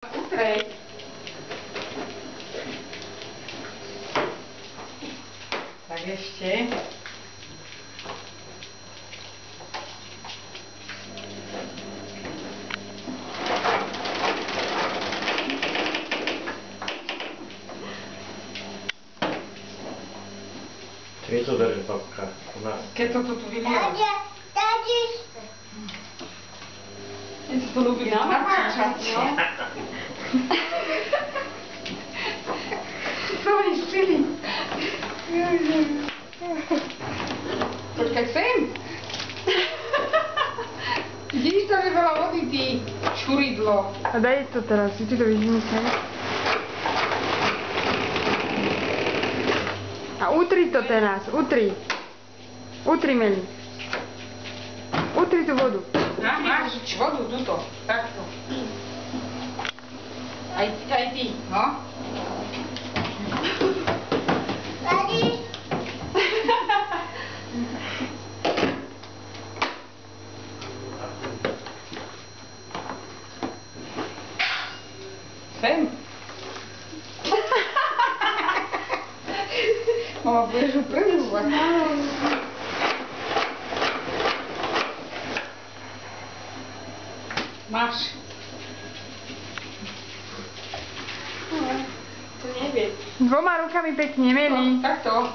Utrej. Tak ešte. Čo to drží babka u nás? Keď to tu vylieva. Ja si to ľúbim namáčať, no. To je silý. Počkaj sem. Vidíš, tam je veľa vody, ty čuridlo. A daj to teraz, si ti to vyžmýšľaj. A utri to teraz, utri. Utri, Meli. Utri tú vodu. Máš vodu, tuto, takto. Aj ty, no. Sem. Mama, budeš ho prevúvať. Máš. To nevie. Dvoma rukami pekne, Meli. No, takto.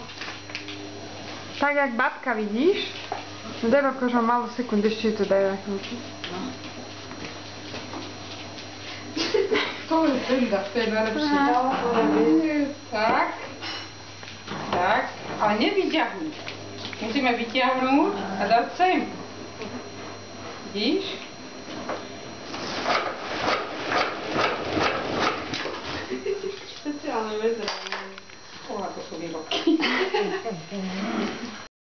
Tak, jak babka, vidíš? No daj babka, že mám malú sekund, ešte to daj na chvíľku. No. To je teda, to je najlepšie. Tak. Tak. Ale nevyťahnuť. Musíme vyťahnuť a dať sem. Vidíš? Špeciálne väzenie. Koho to sú výrobky?